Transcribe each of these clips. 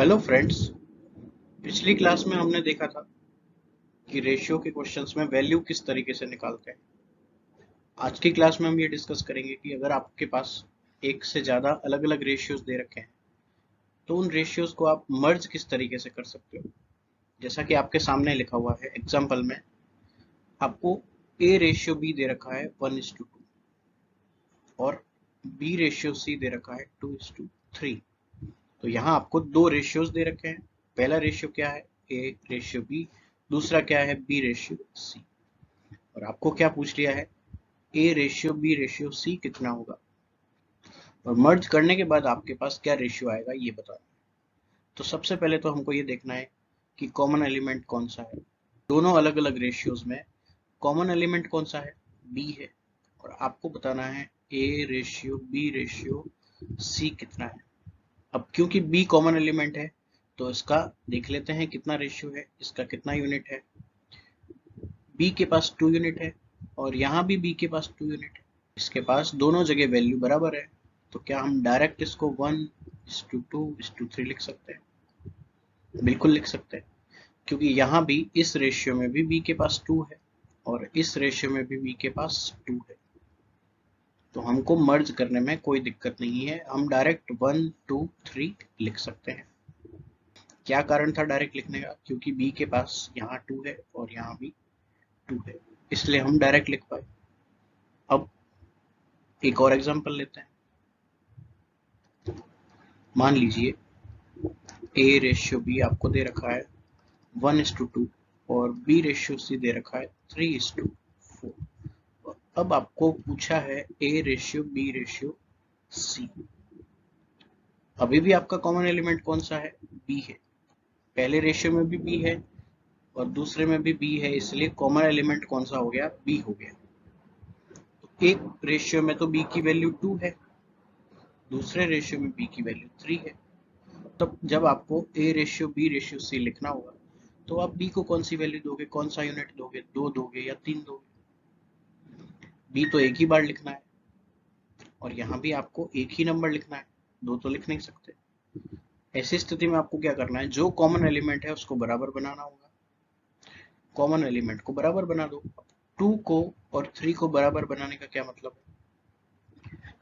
Hello friends. पिछली class में हमने देखा था कि रेशियो के क्वेश्चंस में वैल्यू किस तरीके से निकालते हैं। आज की क्लास में हम ये डिस्कस करेंगे कि अगर आपके पास एक से ज़्यादा अलग अलग रेशियोज दे रखे हैं तो उन रेशियोज को आप मर्ज किस तरीके से कर सकते हो। जैसा कि आपके सामने लिखा हुआ है एग्जाम्पल में, आपको ए रेशियो बी दे रखा है 1:2 और बी रेशियो सी दे रखा है 2:3। तो यहाँ आपको दो रेशियोज दे रखे हैं। पहला रेशियो क्या है, ए रेशियो बी। दूसरा क्या है, बी रेशियो सी। और आपको क्या पूछ लिया है, A ratio B ratio C कितना होगा, और मर्ज करने के बाद आपके पास क्या रेशियो आएगा ये बताना है। तो सबसे पहले तो हमको ये देखना है कि कॉमन एलिमेंट कौन सा है। दोनों अलग अलग रेशियोज में कॉमन एलिमेंट कौन सा है, बी है। और आपको बताना है A ratio B ratio C कितना है। अब क्योंकि बी कॉमन एलिमेंट है तो इसका देख लेते हैं कितना रेशियो है, इसका कितना यूनिट है। बी के पास 2 यूनिट है और यहाँ भी बी के पास 2 यूनिट है। इसके पास दोनों जगह वैल्यू बराबर है, तो क्या हम डायरेक्ट इसको 1:2:3 लिख सकते हैं? बिल्कुल लिख सकते हैं, क्योंकि यहाँ भी इस रेशियो में भी बी के पास 2 है और इस रेशियो में भी बी के पास 2 है। तो हमको मर्ज करने में कोई दिक्कत नहीं है, हम डायरेक्ट 1:2:3 लिख सकते हैं। क्या कारण था डायरेक्ट लिखने का, क्योंकि बी के पास यहाँ 2 है और यहाँ भी 2 है, इसलिए हम डायरेक्ट लिख पाए। अब एक और एग्जांपल लेते हैं। मान लीजिए ए रेशियो बी आपको दे रखा है 1:2 और बी रेशियो सी दे रखा है 3:4। अब आपको पूछा है A ratio B ratio C. अभी भी आपका कॉमन एलिमेंट कौन सा है, बी है। पहले रेशियो में भी बी है और दूसरे में भी बी है, इसलिए कॉमन एलिमेंट कौन सा हो गया, बी हो गया। तो एक रेशियो में तो बी की वैल्यू 2 है, दूसरे रेशियो में बी की वैल्यू 3 है। तब जब आपको A ratio B ratio C लिखना होगा तो आप बी को कौन सी वैल्यू दोगे, कौन सा यूनिट दोगे, 2 दोगे या 3 दोगे? बी तो एक ही बार लिखना है और यहाँ भी आपको एक ही नंबर लिखना है, दो तो लिख नहीं सकते। ऐसी स्थिति में आपको क्या करना है, जो कॉमन एलिमेंट है उसको बराबर बनाना होगा। कॉमन एलिमेंट को बराबर बना दो। 2 को और 3 को बराबर बनाने का क्या मतलब है,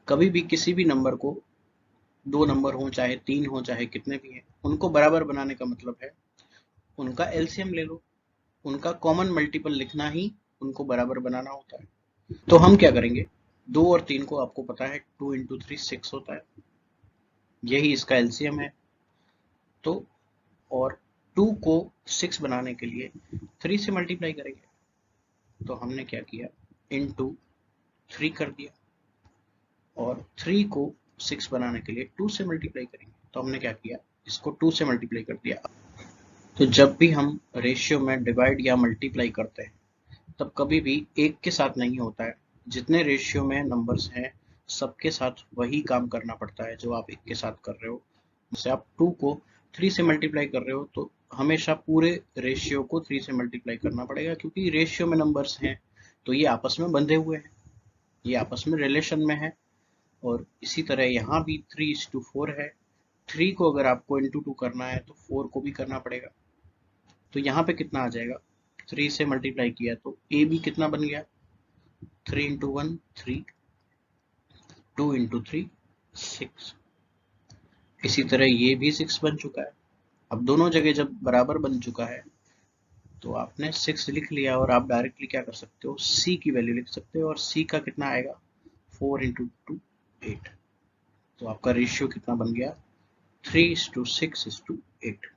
कभी भी किसी भी नंबर को, दो नंबर हो चाहे 3 हो चाहे कितने भी हैं, उनको बराबर बनाने का मतलब है उनका एलसीएम ले लो। उनका कॉमन मल्टीपल लिखना ही उनको बराबर बनाना होता है। तो हम क्या करेंगे, 2 और 3 को आपको पता है 2 × 3 6 होता है, यही इसका एलसीएम है। तो और 2 को 6 बनाने के लिए 3 से मल्टीप्लाई करेंगे। तो हमने क्या किया, इनटू 3 कर दिया, और 3 को 6 बनाने के लिए 2 से मल्टीप्लाई करेंगे। तो हमने क्या किया, इसको 2 से मल्टीप्लाई कर दिया। तो जब भी हम रेशियो में डिवाइड या मल्टीप्लाई करते हैं तब कभी भी एक के साथ नहीं होता है। जितने रेशियो में नंबर्स हैं सबके साथ वही काम करना पड़ता है जो आप एक के साथ कर रहे हो। जैसे आप 2 को 3 से मल्टीप्लाई कर रहे हो तो हमेशा पूरे रेशियो को 3 से मल्टीप्लाई करना पड़ेगा, क्योंकि रेशियो में नंबर्स हैं तो ये आपस में बंधे हुए हैं, ये आपस में रिलेशन में है। और इसी तरह यहाँ भी 3:4 है। 3 को अगर आपको इंटू 2 करना है तो 4 को भी करना पड़ेगा। तो यहाँ पे कितना आ जाएगा, 3 से मल्टीप्लाई किया तो ए बी कितना बन गया, 3 × 1 3, 2 × 3 6। इसी तरह ये भी 6 बन चुका है। अब दोनों जगह जब बराबर बन चुका है तो आपने 6 लिख लिया और आप डायरेक्टली क्या कर सकते हो, c की वैल्यू लिख सकते हो। और c का कितना आएगा, 4 × 2 8। तो आपका रेशियो कितना बन गया, 3:6:8।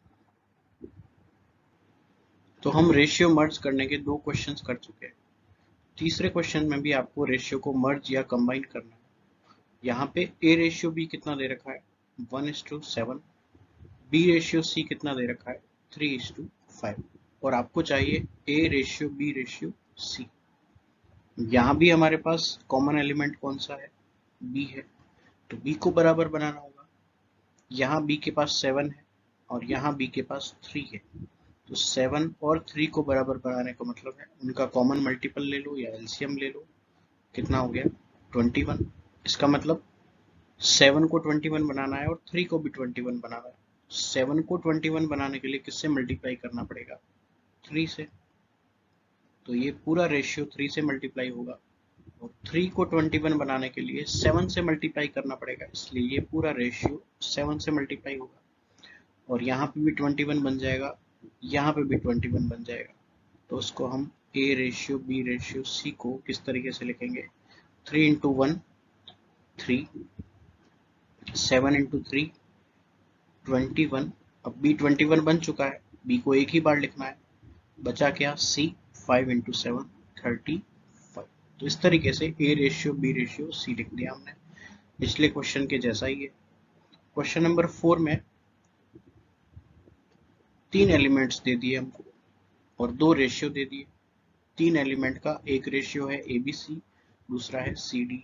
तो हम रेशियो मर्ज करने के दो क्वेश्चंस कर चुके हैं। तीसरे क्वेश्चन में भी आपको रेशियो को मर्ज या कंबाइन करना है। यहाँ पे ए रेशियो बी कितना दे रखा है, 1:7। बी रेशियो सी कितना दे रखा है, 3:5। और आपको चाहिए A ratio B ratio C. यहाँ भी हमारे पास कॉमन एलिमेंट कौन सा है, बी है, तो बी को बराबर बनाना होगा। यहाँ बी के पास 7 है और यहाँ बी के पास 3 है। तो 7 और 3 को बराबर बनाने का मतलब है उनका कॉमन मल्टीपल ले लो या एलसीएम ले लो। कितना हो गया, 21। इसका मतलब 7 को 21 बनाना है और 3 को भी 21 बनाना है। 7 को 21 बनाने के लिए किससे मल्टीप्लाई करना पड़ेगा? 3 से। तो ये पूरा रेशियो 3 से मल्टीप्लाई होगा, और 3 को 21 बनाने के लिए 7 से मल्टीप्लाई करना पड़ेगा, इसलिए ये पूरा रेशियो 7 से मल्टीप्लाई होगा। और यहाँ पे भी 21 बन जाएगा, यहाँ पे भी 21 बन जाएगा। तो उसको हम A ratio B ratio C को किस तरीके से लिखेंगे? 3 इंटू 1 3, 7 इंटू 3 21। अब B 21 बन चुका है, B को एक ही बार लिखना है, बचा क्या? C 5 into 7 35। तो इस तरीके से A ratio B ratio C लिख दिया हमने, पिछले क्वेश्चन के जैसा ही है। क्वेश्चन नंबर 4 में 3 एलिमेंट्स दे दिए हमको और 2 रेशियो दे दिए। 3 एलिमेंट का एक रेशियो है ABC, दूसरा है CD।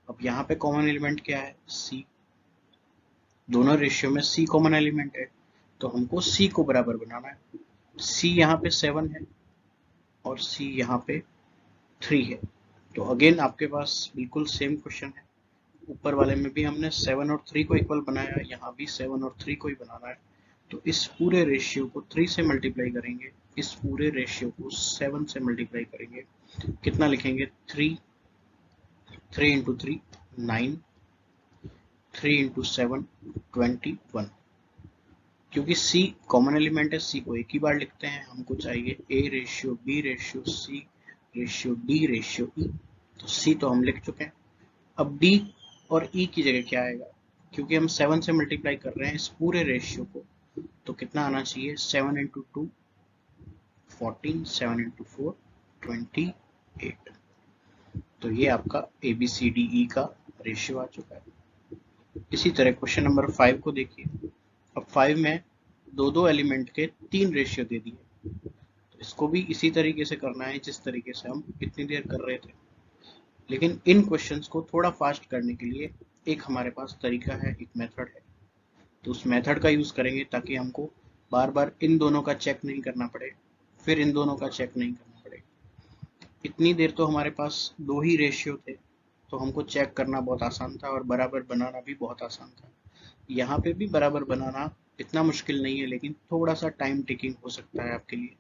अब यहाँ पे कॉमन एलिमेंट क्या है? C। दोनों रेशियो में C कॉमन एलिमेंट है, तो हमको C को बराबर बनाना है। C यहाँ पे 7 है और C यहाँ पे 3 है। तो अगेन आपके पास बिल्कुल सेम क्वेश्चन है, ऊपर वाले में भी हमने 7 और 3 को इक्वल बनाया, यहाँ भी 7 और 3 को ही बनाना है। तो इस पूरे रेशियो को 3 से मल्टीप्लाई करेंगे, इस पूरे रेशियो को 7 से मल्टीप्लाई करेंगे, कितना लिखेंगे? 3 इंटू 3 9, 3 इंटू 7 21। क्योंकि C कॉमन एलिमेंट है, C को एक ही बार लिखते हैं, हमको चाहिए A ratio B ratio C ratio D ratio E। तो C तो हम लिख चुके हैं। अब D और E की जगह क्या आएगा? क्योंकि हम 7 से मल्टीप्लाई कर रहे हैं इस पूरे रेशियो को, तो कितना आना चाहिए? 7 इंटू 2 14, 7 इंटू 4 28। तो ये आपका ABCDE का रेशियो आ चुका है। इसी तरह क्वेश्चन नंबर 5 को देखिए। अब 5 में दो एलिमेंट के 3 रेशियो दे दिए, तो इसको भी इसी तरीके से करना है जिस तरीके से हम इतनी देर कर रहे थे। लेकिन इन क्वेश्चंस को थोड़ा फास्ट करने के लिए एक हमारे पास तरीका है, एक मेथड है, तो उस मेथड का यूज करेंगे ताकि हमको बार बार इन दोनों का चेक नहीं करना पड़े, फिर इन दोनों का चेक नहीं करना पड़े। इतनी देर तो हमारे पास 2 ही रेशियो थे, तो हमको चेक करना बहुत आसान था और बराबर बनाना भी बहुत आसान था। यहाँ पे भी बराबर बनाना इतना मुश्किल नहीं है, लेकिन थोड़ा सा टाइम टेकिंग हो सकता है आपके लिए।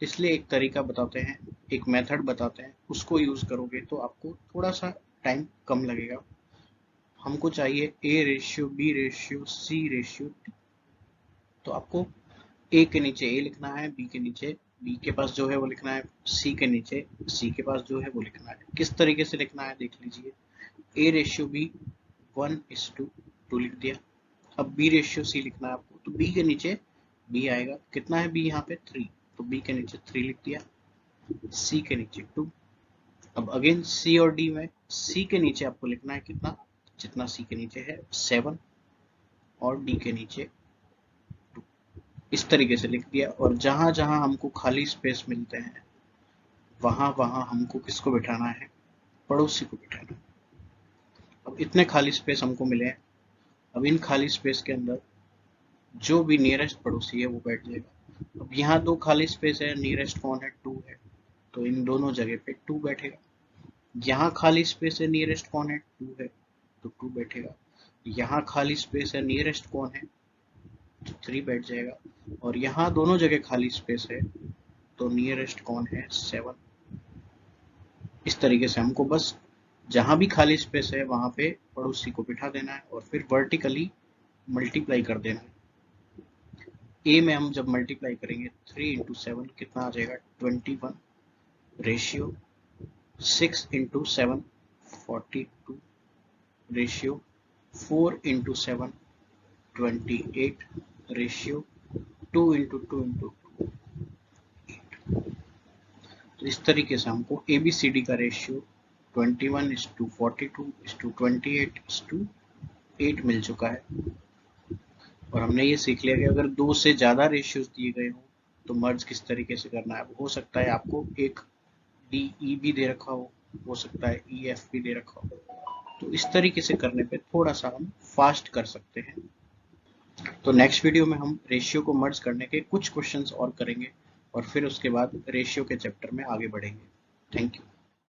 इसलिए एक तरीका बताते हैं, एक मेथड बताते हैं, उसको यूज करोगे तो आपको थोड़ा सा टाइम कम लगेगा। हमको चाहिए A ratio B ratio C ratio D। तो आपको A के नीचे A लिखना है, B के नीचे B के पास जो है वो लिखना है, C के नीचे C के पास जो है वो लिखना है। किस तरीके से लिखना है देख लीजिए। A रेशियो B 1:2 लिख दिया। अब B रेशियो C लिखना है आपको, तो B के नीचे B आएगा, कितना है B यहाँ पे? 3, तो B के नीचे 3 लिख दिया, C के नीचे 2। अब अगेन C और D में C के नीचे आपको लिखना है कितना? जितना C के नीचे है 7, और D के नीचे 2। इस तरीके से लिख दिया, और जहां जहां हमको खाली स्पेस मिलते हैं वहां वहां हमको किसको बिठाना है? पड़ोसी को बिठाना है। अब इतने खाली स्पेस हमको मिले हैं, अब इन खाली स्पेस के अंदर जो भी नियरेस्ट पड़ोसी है वो बैठ जाएगा। अब यहाँ 2 खाली स्पेस है, नियरेस्ट कौन है? 2 है, तो इन दोनों जगह पे 2 बैठेगा। यहाँ खाली स्पेस है, नियरेस्ट कौन है? 2 है, तो 2 बैठेगा। यहाँ खाली स्पेस है, नियरेस्ट कौन है? तो 3 बैठ जाएगा। और यहाँ दोनों जगह खाली स्पेस है, तो नियरेस्ट कौन है? 7। इस तरीके से हमको बस जहां भी खाली स्पेस है वहां पे पड़ोसी को बिठा देना है, और फिर वर्टिकली मल्टीप्लाई कर देना है। ए में हम जब मल्टीप्लाई करेंगे 3 इंटू 7 कितना आ जाएगा? 21 ratio 6 into 7 42 ratio 4 into 7 28 ratio 2 into 2 into 8। तो इस तरीके से हमको ABCD का रेशियो 21:42:28:28 मिल चुका है। और हमने ये सीख लिया कि अगर 2 से ज़्यादा रेशियोज दिए गए हों तो मर्ज किस तरीके से करना है। हो सकता है आपको एक DE भी दे रखा हो सकता है EF भी दे रखा हो, तो इस तरीके से करने पे थोड़ा सा हम फास्ट कर सकते हैं। तो नेक्स्ट वीडियो में हम रेशियो को मर्ज करने के कुछ क्वेश्चंस और करेंगे, और फिर उसके बाद रेशियो के चैप्टर में आगे बढ़ेंगे। Thank you.